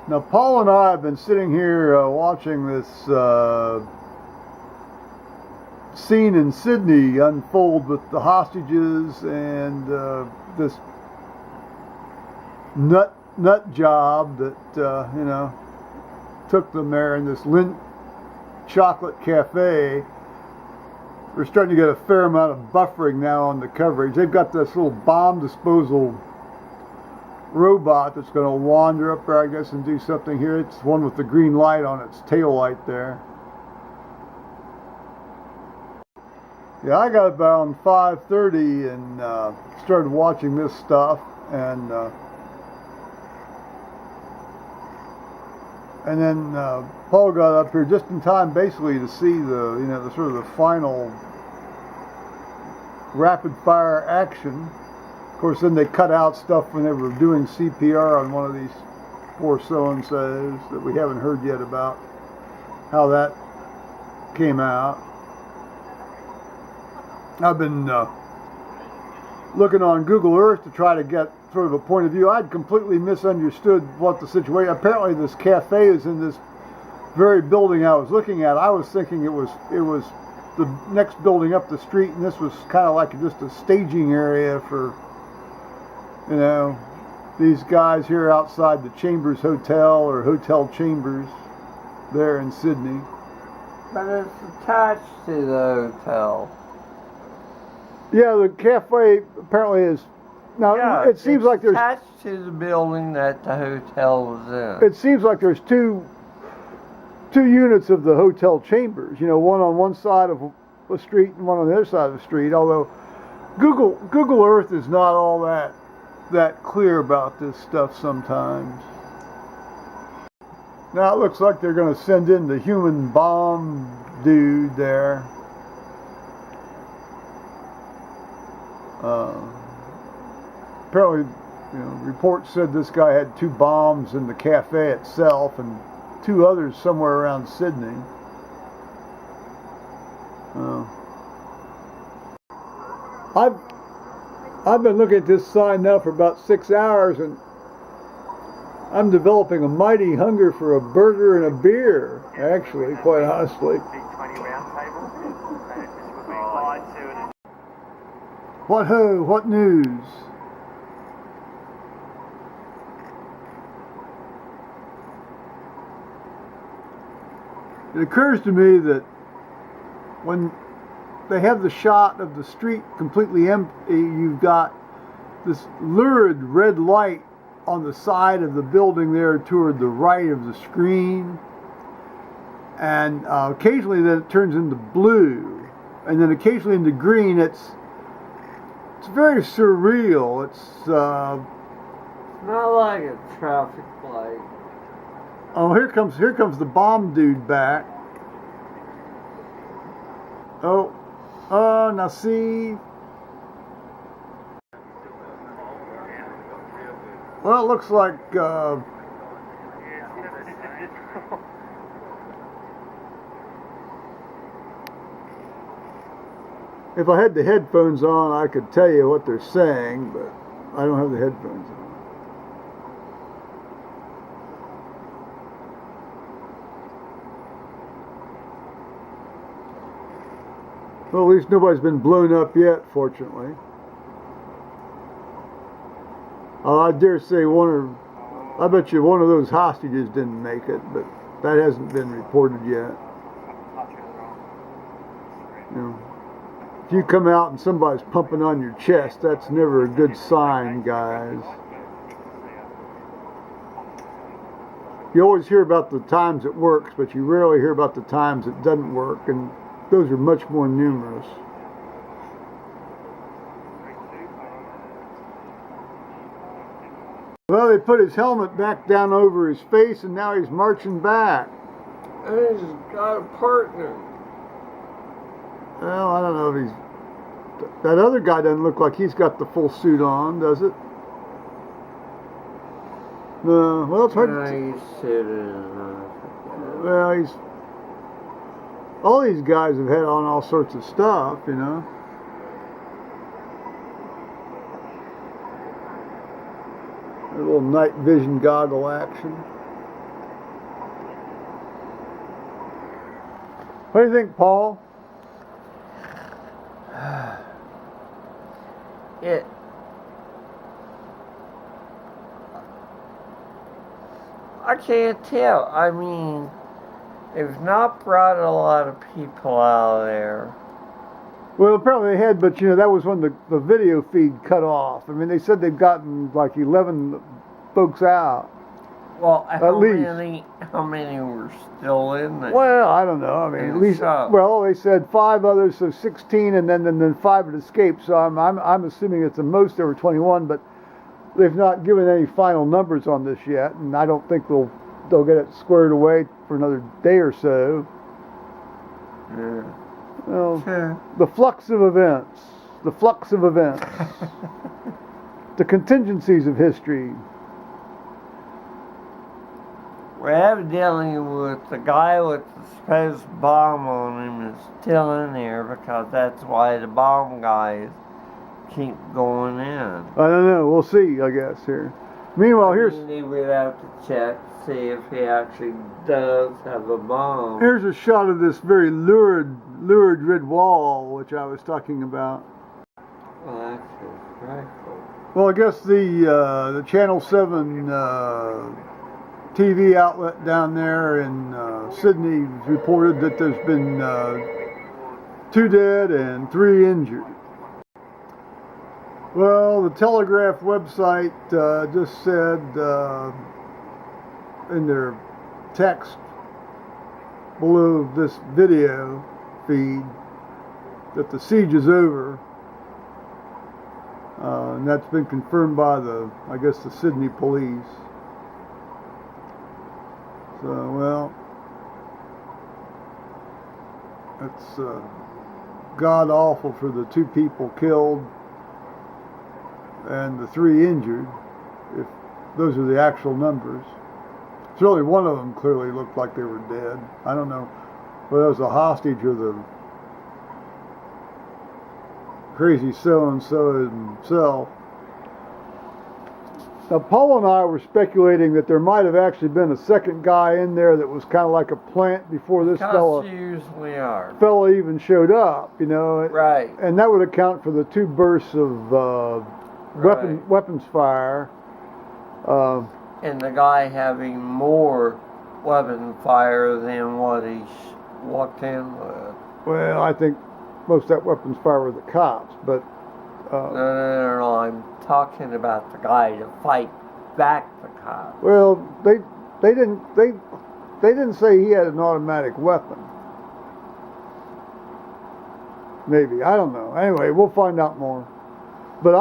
Now, Paul and I have been sitting here watching this scene in Sydney unfold with the hostages and this nut job that took them there in this Lindt Chocolate Cafe. We're starting to get a fair amount of buffering now on the coverage. They've got this little bomb disposal robot that's going to wander up there, I guess, and do something here. It's one with the green light on its tail light there. Yeah, I got about on 5:30 and started watching this stuff, and then Paul got up here just in time, basically, to see the sort of the final rapid fire action. Of course, then they cut out stuff when they were doing CPR on one of these poor so-and-sos that we haven't heard yet about how that came out. I've been looking on Google Earth to try to get sort of a point of view. I'd completely misunderstood what the situation. Apparently, this cafe is in this very building I was looking at. I was thinking it was the next building up the street, and this was kind of like just a staging area for these guys here outside the Chambers Hotel or Hotel Chambers there in Sydney. But it's attached to the hotel. Yeah, the cafe apparently is. Now, Yeah, it seems like there's attached to the building that the hotel was in. It seems like there's two units of the Hotel Chambers. One on one side of the street and one on the other side of the street. Although Google Earth is not all that clear about this stuff sometimes. Now it looks like they're going to send in the human bomb dude there. Apparently, reports said this guy had 2 bombs in the cafe itself and 2 others somewhere around Sydney. I've been looking at this sign now for about 6 hours, and I'm developing a mighty hunger for a burger and a beer, actually, quite honestly. What ho, what news? It occurs to me that when they have the shot of the street completely empty, you've got this lurid red light on the side of the building there toward the right of the screen, and occasionally then it turns into blue, and then occasionally into green. It's very surreal. It's not like a traffic light. Oh, here comes the bomb dude back. Oh, now see. Well, it looks like if I had the headphones on, I could tell you what they're saying, but I don't have the headphones on. Well, at least nobody's been blown up yet, fortunately. I dare say I bet you one of those hostages didn't make it, but that hasn't been reported yet. If you come out and somebody's pumping on your chest, that's never a good sign, guys. You always hear about the times it works, but you rarely hear about the times it doesn't work, and those are much more numerous. Well, they put his helmet back down over his face, and now he's marching back. And he's got a partner. Well, I don't know if he's... That other guy doesn't look like he's got the full suit on, does it? No, well, it's hard to... Well, he's... All these guys have had on all sorts of stuff, A little night vision goggle action. What do you think, Paul? I can't tell. I mean, they've not brought a lot of people out of there. Well, apparently they had, but that was when the video feed cut off. I mean, they said they've gotten like 11 folks out. Well, At least. how many were still in there? Well, I don't know. I mean, at least. Well, they said 5 others, so 16, and then 5 had escaped. So I'm assuming it's the most there were 21, but they've not given any final numbers on this yet, and I don't think they'll get it squared away for another day or so. Yeah. Well, Sure. the flux of events, the contingencies of history. We're evidently with the guy with the supposed bomb on him is still in there because that's why the bomb guys keep going in. I don't know. We'll see, I guess, here. Meanwhile, They would have to check, see if he actually does have a bomb. here's a shot of this very lurid red wall, which I was talking about. Well, that's just frightful. Well, I guess the Channel 7 TV outlet down there in Sydney reported that there's been 2 dead and 3 injured. Well, the Telegraph website just said in their text below this video feed that the siege is over. And that's been confirmed by I guess the Sydney police. So, well, it's god awful for the 2 people killed and the 3 injured, if those are the actual numbers. Certainly one of them clearly looked like they were dead. I don't know whether it was a hostage or the crazy so-and-so himself. Now, Paul and I were speculating that there might have actually been a second guy in there that was kind of like a plant before this fella usually are. Even showed up, Right. And that would account for the 2 bursts of weapons fire. And the guy having more weapon fire than what he walked in with. Well, I think most of that weapons fire were the cops, but No, I'm talking about the guy to fight back the cops. well, they didn't say he had an automatic weapon. Maybe, I don't know. Anyway, we'll find out more. But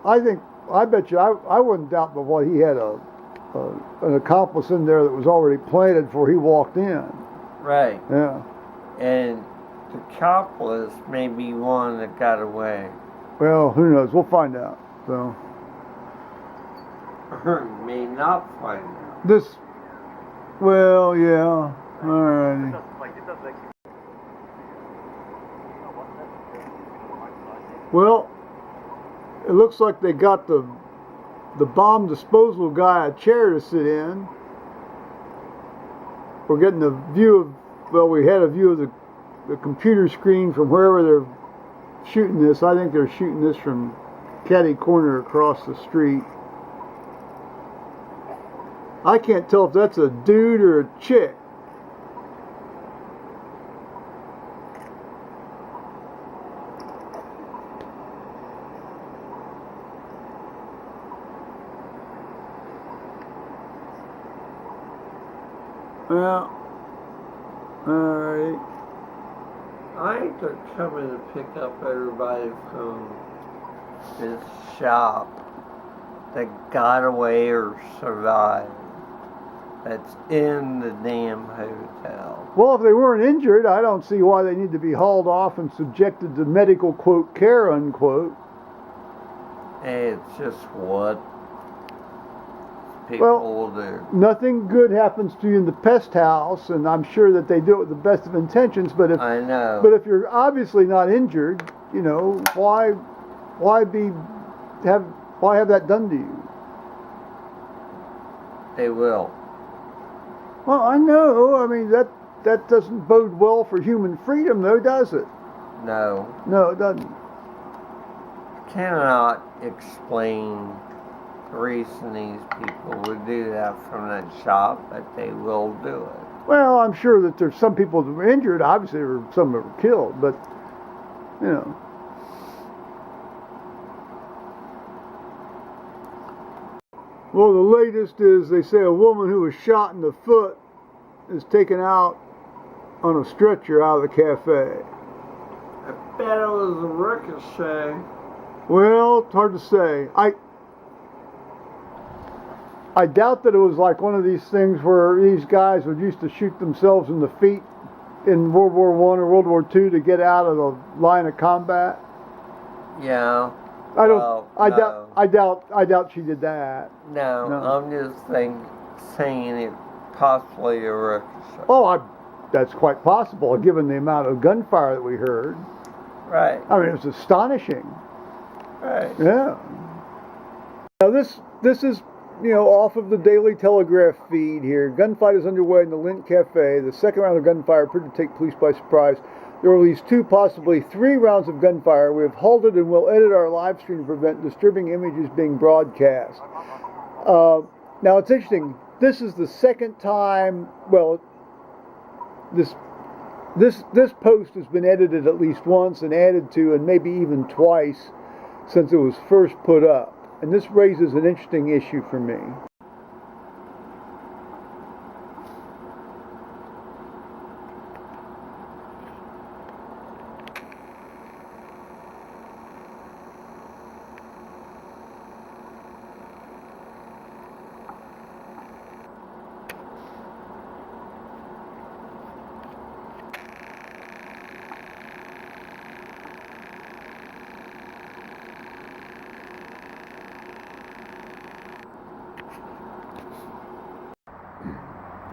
I bet you I wouldn't doubt but what he had an accomplice in there that was already planted before he walked in. Right. Yeah. And the accomplice may be one that got away. Well, who knows? We'll find out. So May not find out. well, yeah. All righty. Well, it looks like they got the bomb disposal guy a chair to sit in. We're getting a view of, we had a view of the computer screen from wherever they're shooting this. I think they're shooting this from Caddy Corner across the street. I can't tell if that's a dude or a chick. Well, alright. I think they're coming to pick up everybody from this shop that got away or survived. That's in the damn hotel. Well, if they weren't injured, I don't see why they need to be hauled off and subjected to medical, quote, care, unquote. It's just what people will do. Nothing good happens to you in the pest house, and I'm sure that they do it with the best of intentions, but I know. if you're obviously not injured, why have that done to you? They will. Well, I know. I mean, that doesn't bode well for human freedom, though, does it? No. No, it doesn't. Cannot explain the reason these people would do that from that shop, but they will do it. Well, I'm sure that there's some people that were injured. Obviously, there were some that were killed, but, you know. Well, the latest is they say a woman who was shot in the foot is taken out on a stretcher out of the cafe. I bet it was a ricochet. Well, it's hard to say. I doubt that it was like one of these things where these guys would used to shoot themselves in the feet in World War I or World War II to get out of the line of combat. Yeah. I don't. Well, I doubt she did that. No, No. I'm just saying it possibly a ricochet. Oh, that's quite possible, given the amount of gunfire that we heard. Right. I mean, it was astonishing. Right. Yeah. Now this is, you know, off of the Daily Telegraph feed here. Gunfight is underway in the Lint Cafe. The second round of gunfire appeared to take police by surprise. There were at least 2, possibly 3 rounds of gunfire. We have halted and will edit our live stream to prevent disturbing images being broadcast. Now it's interesting. This is the second time. Well, this post has been edited at least once and added to, and maybe even twice, since it was first put up. And this raises an interesting issue for me.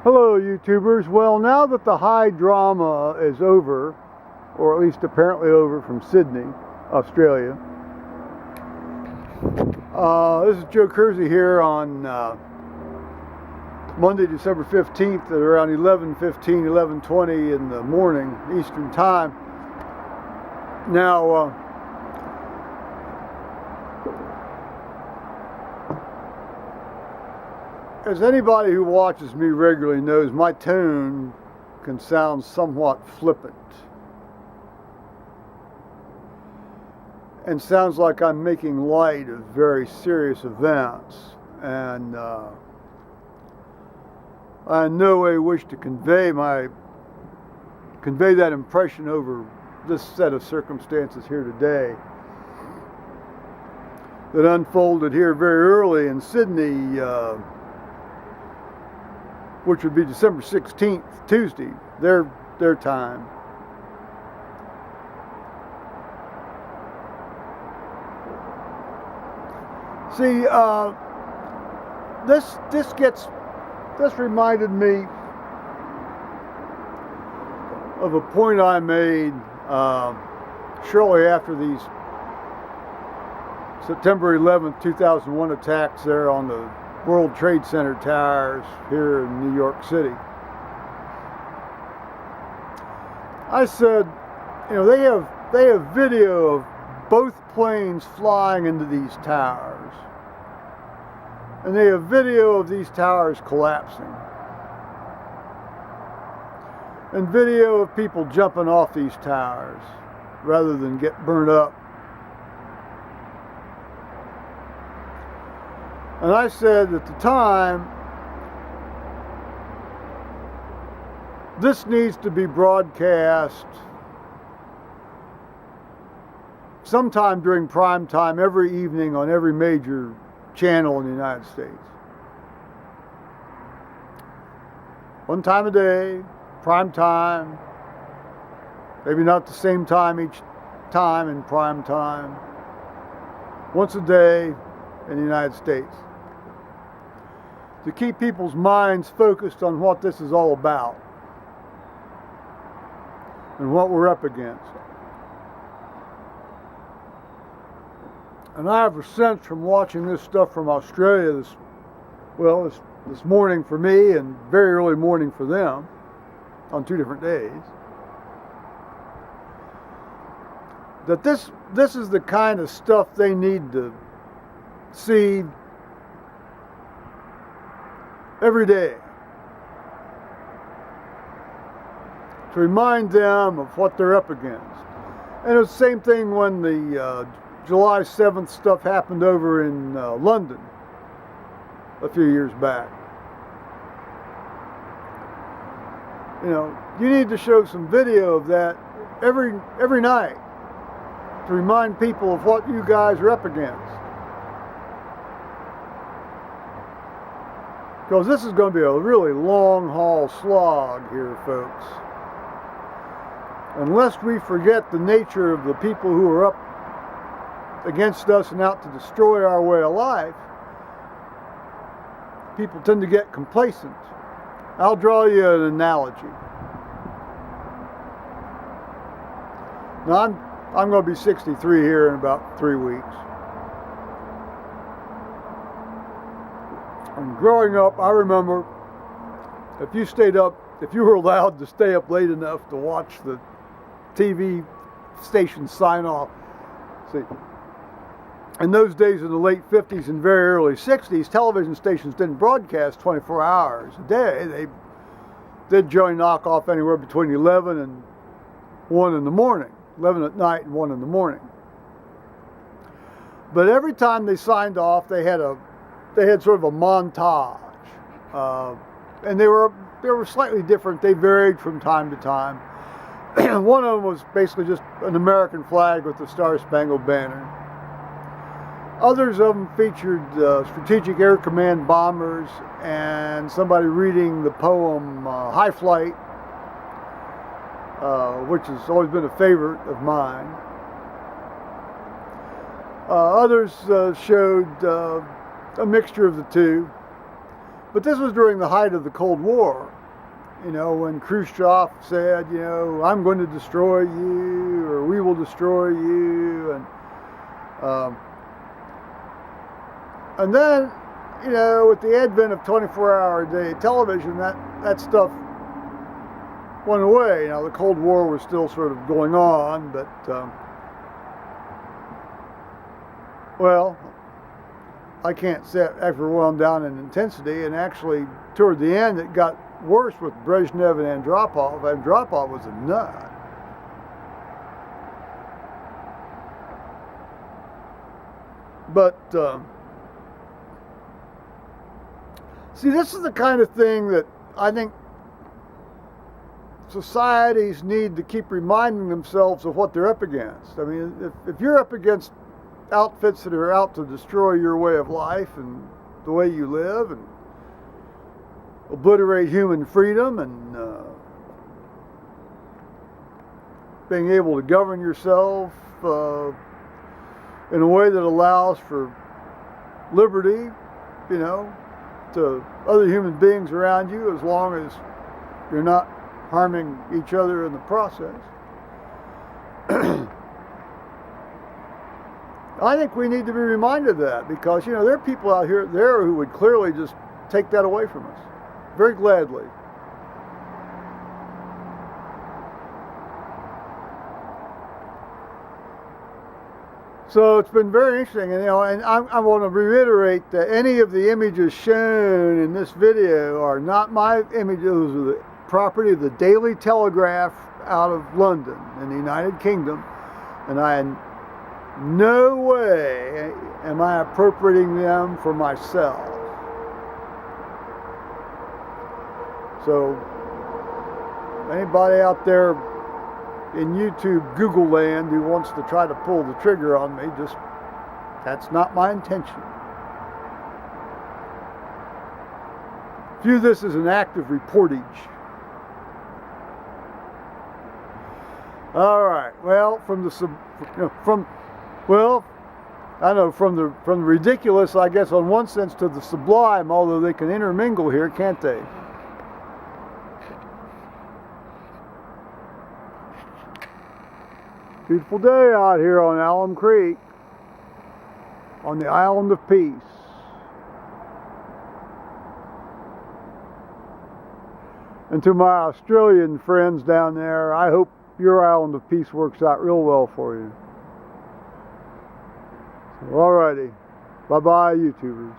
Hello, YouTubers. Well, now that the high drama is over, or at least apparently over from Sydney, Australia, this is Joe Kersey here on Monday, December 15th at around 11:15, 11:20 in the morning, Eastern Time. Now, as anybody who watches me regularly knows, my tone can sound somewhat flippant. And sounds like I'm making light of very serious events. And I in no way wish to convey that impression over this set of circumstances here today that unfolded here very early in Sydney, which would be December 16th, Tuesday, their time. See, this reminded me of a point I made shortly after these September 11th, 2001 attacks there on the World Trade Center towers here in New York City. I said, you know, they have video of both planes flying into these towers, and they have video of these towers collapsing, and video of people jumping off these towers rather than get burned up. And I said at the time, this needs to be broadcast sometime during prime time every evening on every major channel in the United States. One time a day, prime time, maybe not the same time each time in prime time, once a day in the United States, to keep people's minds focused on what this is all about and what we're up against. And I have a sense from watching this stuff from Australia this morning for me and very early morning for them, on 2 different days. That this is the kind of stuff they need to see every day to remind them of what they're up against. And it's the same thing when the July 7th stuff happened over in London a few years back. You know, you need to show some video of that every night to remind people of what you guys are up against. Because this is going to be a really long haul slog here, folks. Unless we forget the nature of the people who are up against us and out to destroy our way of life, people tend to get complacent. I'll draw you an analogy. Now, I'm going to be 63 here in about 3 weeks. And growing up, I remember if you were allowed to stay up late enough to watch the TV station sign off. See, in those days in the late 50s and very early 60s, television stations didn't broadcast 24 hours a day. They did generally knock off anywhere between 11 and 1 in the morning. 11 at night and 1 in the morning. But every time they signed off, they had sort of a montage, and they were slightly different. They varied from time to time. One of them was basically just an American flag with the Star-Spangled Banner. Others of them featured Strategic Air Command bombers and somebody reading the poem High Flight, which has always been a favorite of mine. Others showed a mixture of the two. But this was during the height of the Cold War, you know, when Khrushchev said, you know, I'm going to destroy you, or we will destroy you. And then, you know, with the advent of 24-hour-a-day television, that stuff went away. You know, the Cold War was still sort of going on, but, well, I can't say ever wound down in intensity, and actually, toward the end, it got worse with Brezhnev and Andropov. Andropov was a nut. But, see, this is the kind of thing that I think societies need to keep reminding themselves of what they're up against. I mean, if you're up against outfits that are out to destroy your way of life and the way you live and obliterate human freedom and being able to govern yourself in a way that allows for liberty, you know, to other human beings around you, as long as you're not harming each other in the process. I think we need to be reminded of that, because, you know, there are people out there who would clearly just take that away from us very gladly. So it's been very interesting, and, you know, and I want to reiterate that any of the images shown in this video are not my images. Those are the property of the Daily Telegraph out of London in the United Kingdom, and in no way am I appropriating them for myself. So anybody out there in YouTube Google land who wants to try to pull the trigger on me, that's not my intention. View this as an act of reportage. All right. Well, from the ridiculous, I guess, on one sense, to the sublime, although they can intermingle here, can't they? Beautiful day out here on Alum Creek, on the Island of Peace. And to my Australian friends down there, I hope your island of peace works out real well for you. Alrighty. Bye-bye, YouTubers.